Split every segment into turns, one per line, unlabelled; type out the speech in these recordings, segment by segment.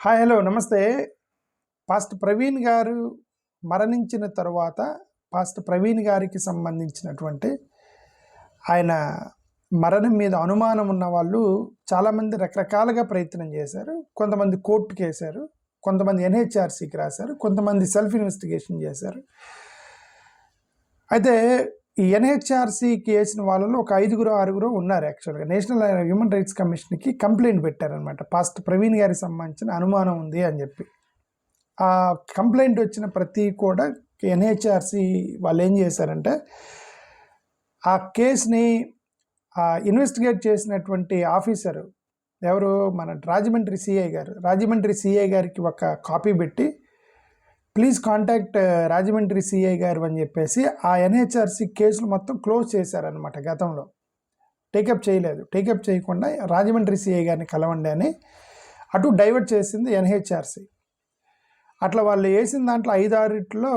Hi hello నమస్తే. Pastor Praveen గారు మరణించిన తరువాత పాస్టర్ ప్రవీణ్ గారికి సంబంధించినటువంటి ఆయన మరణం మీద అనుమానం ఉన్న వాళ్ళు చాలామంది రకరకాలుగా ప్రయత్నం చేశారు. కొంతమంది కోర్టుకి వేశారు, కొంతమంది ఎన్హెచ్ఆర్సీకి రాశారు, కొంతమంది సెల్ఫ్ ఇన్వెస్టిగేషన్ చేశారు. అయితే ఈ ఎన్హెచ్ఆర్సీకి వేసిన వాళ్ళలో ఒక 5-6 ఉన్నారు. యాక్చువల్గా నేషనల్ హ్యూమన్ రైట్స్ కమిషన్కి కంప్లైంట్ పెట్టారనమాట. పాస్టర్ ప్రవీణ్ గారికి సంబంధించిన అనుమానం ఉంది అని చెప్పి. ఆ కంప్లైంట్ వచ్చిన ప్రతి కూడా ఎన్హెచ్ఆర్సీ వాళ్ళు ఏం చేశారంటే ఆ కేసుని ఇన్వెస్టిగేట్ చేసినటువంటి ఆఫీసరు ఎవరు, మన రాజమండ్రి సిఐ గారికి ఒక కాపీ పెట్టి ప్లీజ్ కాంటాక్ట్ రాజమండ్రి సిఐ గారు అని చెప్పేసి ఆ ఎన్హెచ్ఆర్సీ కేసులు మొత్తం క్లోజ్ చేశారనమాట. గతంలో టేకప్ చేయలేదు. టేకప్ చేయకుండా రాజమండ్రి సిఐ గారిని కలవండి అని అటు డైవర్ట్ చేసింది ఎన్హెచ్ఆర్సీ. అట్లా వాళ్ళు వేసిన దాంట్లో 5-6లో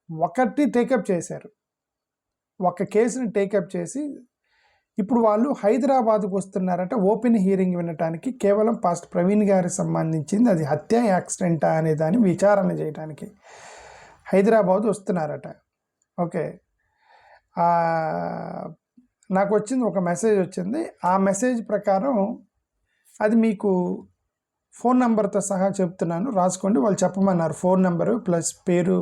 ఒకటి టేకప్ చేశారు. ఒక కేసుని టేకప్ చేసి ఇప్పుడు వాళ్ళు హైదరాబాద్కు వస్తున్నారట ఓపెన్ హియరింగ్ వినటానికి. కేవలం పాస్టర్ ప్రవీణ్ గారికి సంబంధించింది అది హత్య యాక్సిడెంటా అనే దాన్ని విచారణ చేయడానికి హైదరాబాద్ వస్తున్నారట. ఓకే, నాకు వచ్చింది ఒక మెసేజ్ వచ్చింది. ఆ మెసేజ్ ప్రకారం అది మీకు ఫోన్ నెంబర్తో సహా చెప్తున్నాను, రాసుకోండి. వాళ్ళు చెప్పమన్నారు. ఫోన్ నెంబరు ప్లస్ పేరు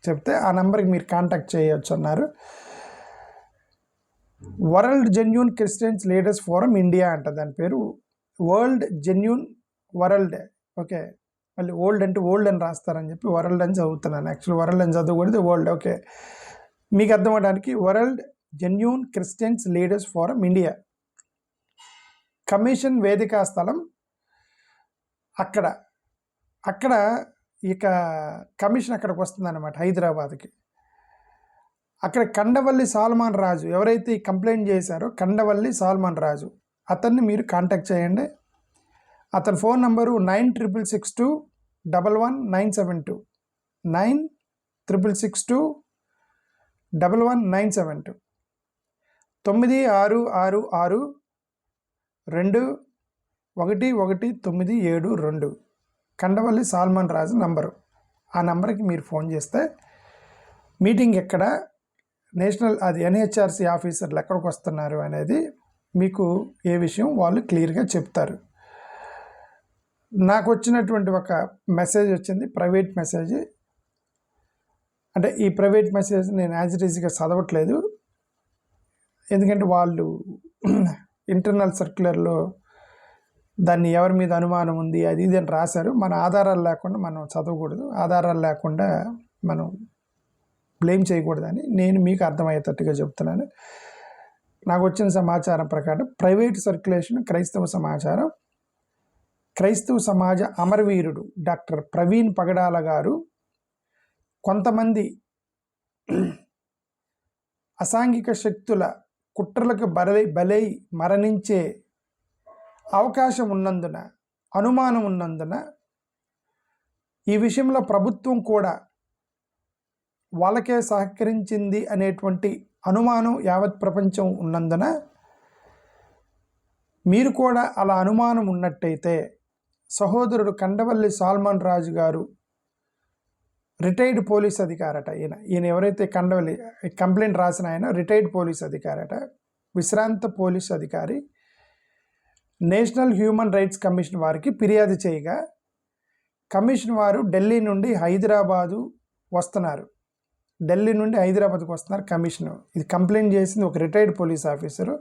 చెప్తే ఆ నెంబర్కి మీరు కాంటాక్ట్ చేయవచ్చు అన్నారు. World genuine Christians leaders forum India అంట దాని పేరు. World genuine world. ఓకే, మళ్ళీ ఓల్డ్ అంటే ఓల్డ్ అని రాస్తారని చెప్పి వరల్డ్ అని చదువుతున్నాను. యాక్చువల్లీ వరల్డ్ అని చదవకూడదు, వరల్డ్. ఓకే, మీకు అర్థం అవడానికి world genuine Christians leaders forum India commission వేదికా స్థలం అక్కడ ఇక కమిషన్ అక్కడికి వస్తుందన్నమాట, హైదరాబాద్కి. అక్కడ కండవల్లి సాల్మాన్ రాజు ఎవరైతే ఈ కంప్లైంట్ చేశారో కండవల్లి సాల్మాన్ రాజు అతన్ని మీరు కాంటాక్ట్ చేయండి. అతని ఫోన్ నంబరు 9662111972 9662111972 9666211972 కండవల్లి సాల్మాన్ రాజు నంబరు. ఆ నంబర్కి మీరు ఫోన్ చేస్తే మీటింగ్ ఎక్కడ, నేషనల్ అది ఎన్హెచ్ఆర్సీ ఆఫీసర్లు ఎక్కడికి వస్తున్నారు అనేది మీకు ఏ విషయం వాళ్ళు క్లియర్గా చెప్తారు. నాకు వచ్చినటువంటి ఒక మెసేజ్ వచ్చింది, ప్రైవేట్ మెసేజ్. అంటే ఈ ప్రైవేట్ మెసేజ్ నేను యాజ్ ఇట్ ఈజ్గా చదవట్లేదు, ఎందుకంటే వాళ్ళు ఇంటర్నల్ సర్క్యులర్లో దాన్ని ఎవరి మీద అనుమానం ఉంది అది ఇది అని రాశారు. మన ఆధారాలు లేకుండా మనం చదవకూడదు, ఆధారాలు లేకుండా మనం బ్లేమ్ చేయకూడదని నేను మీకు అర్థమయ్యేటట్టుగా చెప్తున్నాను. నాకు వచ్చిన సమాచారం ప్రకారం ప్రైవేట్ సర్క్యులేషన్ క్రైస్తవ సమాచారం, క్రైస్తవ సమాజ అమరవీరుడు డాక్టర్ ప్రవీణ్ పగడాల గారు కొంతమంది అసాంఘిక శక్తుల కుట్రలకు బలై మరణించే అవకాశం ఉన్నందున, అనుమానం ఉన్నందున ఈ విషయంలో ప్రభుత్వం కూడా వాళ్ళకే సహకరించింది అనేటువంటి అనుమానం యావత్ ప్రపంచం ఉన్నందున మీరు కూడా అలా అనుమానం ఉన్నట్టయితే సహోదరుడు కండవల్లి సాల్మాన్ రాజు గారు రిటైర్డ్ పోలీస్ అధికారట. ఈయన ఎవరైతే కండవల్లి కంప్లైంట్ రాసిన ఆయన రిటైర్డ్ పోలీస్ అధికారట, విశ్రాంత పోలీస్ అధికారి. నేషనల్ హ్యూమన్ రైట్స్ కమిషన్ వారికి ఫిర్యాదు చేయగా కమిషన్ వారు ఢిల్లీ నుండి హైదరాబాదు వస్తున్నారు. ఢిల్లీ నుండి హైదరాబాద్కు వస్తున్నారు కమిషను. ఇది కంప్లైంట్ చేసింది ఒక retired police officer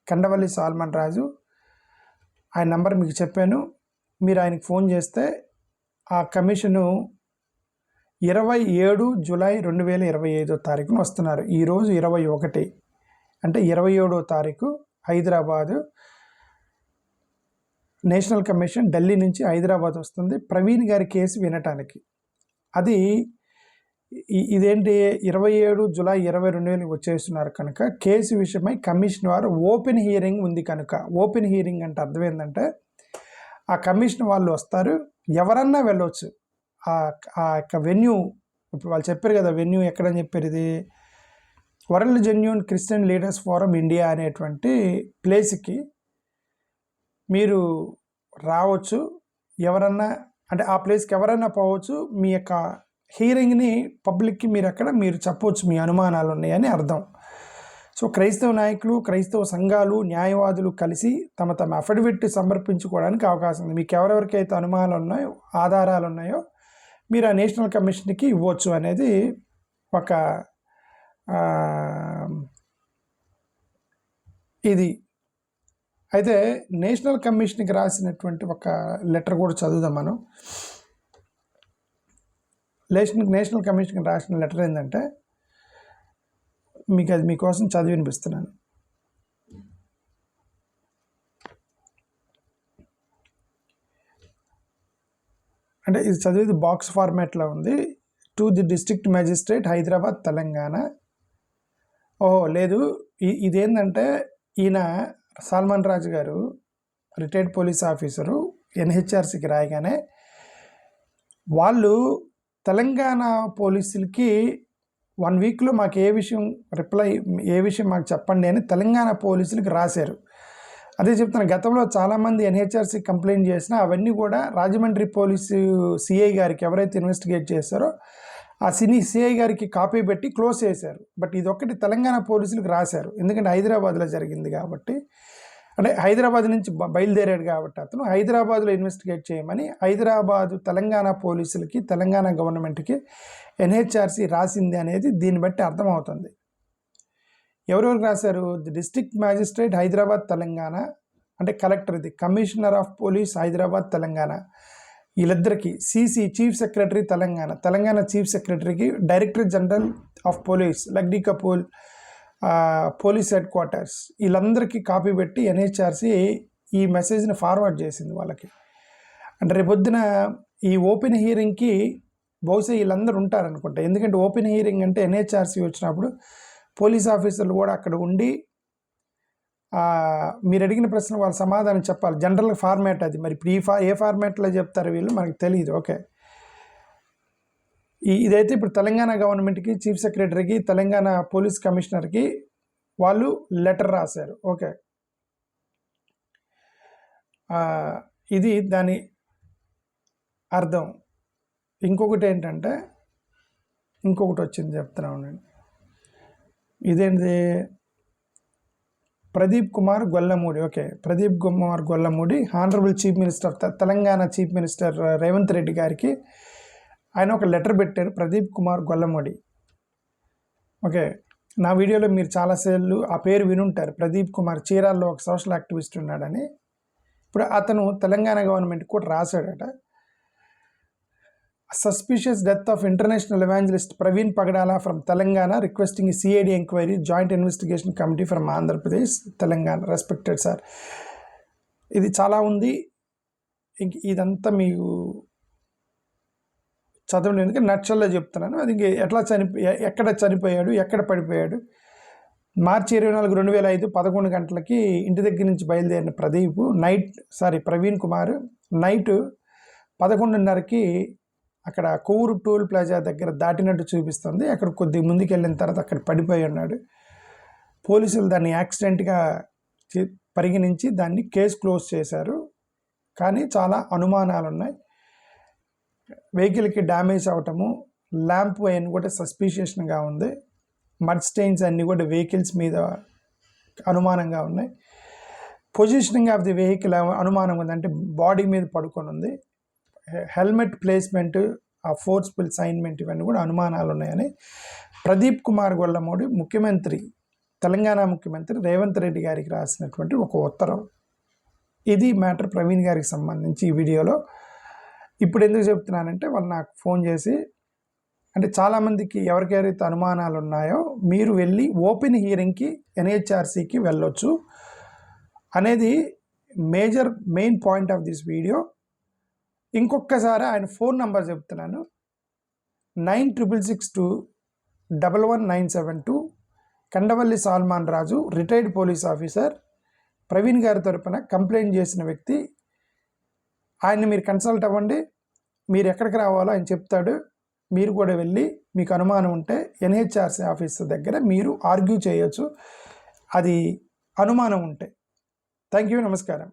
Kandavalli Salman Raju. ఆయన నంబర్ మీకు చెప్పాను, మీరు ఆయనకు ఫోన్ చేస్తే ఆ కమిషను 27 జూలై 2025 వస్తున్నారు. ఈరోజు 21 అంటే 27వ తారీఖు హైదరాబాదు నేషనల్ కమిషన్ ఢిల్లీ నుంచి హైదరాబాద్ వస్తుంది ప్రవీణ్ గారి కేసు వినటానికి. అది ఇదేంటి 27 జూలై 2022 వచ్చేస్తున్నారు కనుక కేసు విషయమై కమిషన్ వారు ఓపెన్ హియరింగ్ ఉంది కనుక, ఓపెన్ హియరింగ్ అంటే అర్థం ఏంటంటే ఆ కమిషన్ వాళ్ళు వస్తారు, ఎవరన్నా వెళ్ళవచ్చు. ఆ యొక్క వెన్యూ ఇప్పుడు వాళ్ళు చెప్పారు కదా, వెన్యూ ఎక్కడని చెప్పారు, ఇది world genuine Christian leaders forum India అనేటువంటి ప్లేస్కి మీరు రావచ్చు. ఎవరన్నా అంటే ఆ ప్లేస్కి ఎవరైనా పోవచ్చు. మీ యొక్క హియరింగ్ని పబ్లిక్కి మీరు చెప్పవచ్చు మీ అనుమానాలు ఉన్నాయని అర్థం. సో క్రైస్తవ నాయకులు, క్రైస్తవ సంఘాలు, న్యాయవాదులు కలిసి తమ అఫిడవిట్ సమర్పించుకోవడానికి అవకాశం ఉంది. మీకు ఎవరెవరికైతే అనుమానాలు ఉన్నాయో, ఆధారాలు ఉన్నాయో మీరు ఆ నేషనల్ కమిషన్కి ఇవ్వచ్చు అనేది ఒక ఇది. అయితే నేషనల్ కమిషన్కి రాసినటువంటి ఒక లెటర్ కూడా చదువుదాం మనం. నేషనల్ కమిషన్కి రాసిన లెటర్ ఏంటంటే మీకోసం చదివి వినిపిస్తున్నాను. అంటే ఇది చదివేది బాక్స్ ఫార్మాట్లో ఉంది. To the district magistrate, Hyderabad, Telangana. లేదు, ఇదేంటంటే ఈయన సల్మాన్ రాజు గారు రిటైర్డ్ పోలీస్ ఆఫీసరు ఎన్హెచ్ఆర్సీకి రాయగానే వాళ్ళు తెలంగాణ పోలీసులకి 1 వీక్లో మాకు ఏ విషయం మాకు చెప్పండి అని తెలంగాణ పోలీసులకి రాశారు. అదే చెప్తున్నా, గతంలో చాలామంది ఎన్హెచ్ఆర్సీ కంప్లైంట్ చేసినా అవన్నీ కూడా రాజమండ్రి పోలీసు సిఐ గారికి ఎవరైతే ఇన్వెస్టిగేట్ చేశారో ఆ సిఐ గారికి కాపీ పెట్టి క్లోజ్ చేశారు. బట్ ఇదొక్కటి తెలంగాణ పోలీసులకు రాశారు. ఎందుకంటే హైదరాబాద్లో జరిగింది కాబట్టి, అంటే హైదరాబాద్ నుంచి బయలుదేరాడు కాబట్టి అతను హైదరాబాద్లో ఇన్వెస్టిగేట్ చేయమని తెలంగాణ పోలీసులకి, తెలంగాణ గవర్నమెంట్కి ఎన్హెచ్ఆర్సీ రాసింది అనేది దీన్ని బట్టి అర్థమవుతుంది. ఎవరెవరికి రాశారు? The district magistrate, Hyderabad, Telangana, అంటే కలెక్టర్, ఇది commissioner of police, Hyderabad, Telangana, వీళ్ళిద్దరికి, CC chief secretary Telangana chief సెక్రటరీకి, director general of police Lakdikapul police headquarters, వీళ్ళందరికీ కాపీ పెట్టి ఎన్హెచ్ఆర్సీ ఈ మెసేజ్ని ఫార్వర్డ్ చేసింది వాళ్ళకి. అంటే రేపొద్దున ఈ ఓపెన్ హియరింగ్కి బహుశా వీళ్ళందరూ ఉంటారనుకుంటా. ఎందుకంటే ఓపెన్ హియరింగ్ అంటే ఎన్హెచ్ఆర్సీ వచ్చినప్పుడు పోలీస్ ఆఫీసర్లు కూడా అక్కడ ఉండి మీరు అడిగిన ప్రశ్న వాళ్ళు సమాధానం చెప్పాలి. జనరల్ ఫార్మాట్ అది. మరి ఇప్పుడు ఏ ఫార్మాట్లో చెప్తారు వీళ్ళు మనకు తెలియదు. ఓకే, ఇదైతే ఇప్పుడు తెలంగాణ గవర్నమెంట్కి, చీఫ్ సెక్రటరీకి, తెలంగాణ పోలీస్ కమిషనర్కి వాళ్ళు లెటర్ రాశారు. ఓకే, ఇది దాని అర్థం. ఇంకొకటి ఏంటంటే, ఇంకొకటి వచ్చింది చెప్తున్నా ఉండండి. ఇదేంటి? Pradeep Kumar Gollamudi. Okay, Pradeep Kumar Gollamudi honourable chief minister, Telangana chief minister Revanth Reddy గారికి ఆయన ఒక లెటర్ పెట్టారు. ప్రదీప్ కుమార్ గొల్లమూడి. ఓకే, నా వీడియోలో మీరు చాలాసార్లు ఆ పేరు వినుంటారు. ప్రదీప్ కుమార్ చీరాల్లో ఒక సోషల్ యాక్టివిస్ట్ ఉన్నాడని. ఇప్పుడు అతను తెలంగాణ గవర్నమెంట్ కూడా రాశాడట. Suspicious death of international evangelist Praveen Pagadala from Telangana, requesting CID enquiry, joint investigation committee from Andhra Pradesh, Telangana. Respected sir. ఇది చాలా ఉంది. ఇదంతా మీకు చదవండి, ఎందుకంటే నక్షల్లో చెప్తున్నాను. అది ఎక్కడ చనిపోయాడు, ఎక్కడ పడిపోయాడు. మార్చి 24, 2005 11 గంటలకి ఇంటి దగ్గర నుంచి బయలుదేరిన ప్రవీణ్ కుమార్ నైట్ 11:30కి అక్కడ కొవ్వూరు టోల్ ప్లాజా దగ్గర దాటినట్టు చూపిస్తుంది. అక్కడ కొద్దిగా ముందుకు వెళ్ళిన తర్వాత అక్కడ పడిపోయి ఉన్నాడు. పోలీసులు దాన్ని యాక్సిడెంట్గా పరిగణించి దాన్ని కేసు క్లోజ్ చేశారు. కానీ చాలా అనుమానాలు ఉన్నాయి. వెహికల్కి డ్యామేజ్ అవటము, ల్యాంప్ అవన్నీ కూడా సస్పిషియస్గా ఉంది. మడ్ స్టెయిన్స్ అన్నీ కూడా వెహికల్స్ మీద అనుమానంగా ఉన్నాయి. పొజిషనింగ్ ఆఫ్ ది వెహికల్ అనుమానం ఉంది, అంటే బాడీ మీద పడుకొని ఉంది. హెల్మెట్ ప్లేస్మెంట్, ఆ ఫోర్స్ఫుల్ సైన్మెంట్, ఇవన్నీ కూడా అనుమానాలు ఉన్నాయని ప్రదీప్ కుమార్ గొల్లమూడి తెలంగాణ ముఖ్యమంత్రి రేవంత్ రెడ్డి గారికి రాసినటువంటి ఒక ఉత్తరం. ఇది మ్యాటర్ ప్రవీణ్ గారికి సంబంధించి ఈ వీడియోలో. ఇప్పుడు ఎందుకు చెప్తున్నానంటే, వాళ్ళు నాకు ఫోన్ చేసి, అంటే చాలామందికి ఎవరికైతే అనుమానాలు ఉన్నాయో మీరు వెళ్ళి ఓపెన్ హియరింగ్కి ఎన్హెచ్ఆర్సీకి వెళ్ళొచ్చు అనేది main point of this video. ఇంకొకసారి ఆయన ఫోన్ నంబర్ చెప్తున్నాను, 9662111972. కండవల్లి సల్మాన్ రాజు, రిటైర్డ్ పోలీస్ ఆఫీసర్, ప్రవీణ్ గారి తరపున కంప్లైంట్ చేసిన వ్యక్తి. ఆయన్ని మీరు కన్సల్ట్ అవ్వండి. మీరు ఎక్కడికి రావాలో ఆయన చెప్తాడు. మీరు కూడా వెళ్ళి మీకు అనుమానం ఉంటే ఎన్హెచ్ఆర్సీ ఆఫీసర్ దగ్గర మీరు ఆర్గ్యూ చేయొచ్చు, అది అనుమానం ఉంటే. థ్యాంక్ యూ, నమస్కారం.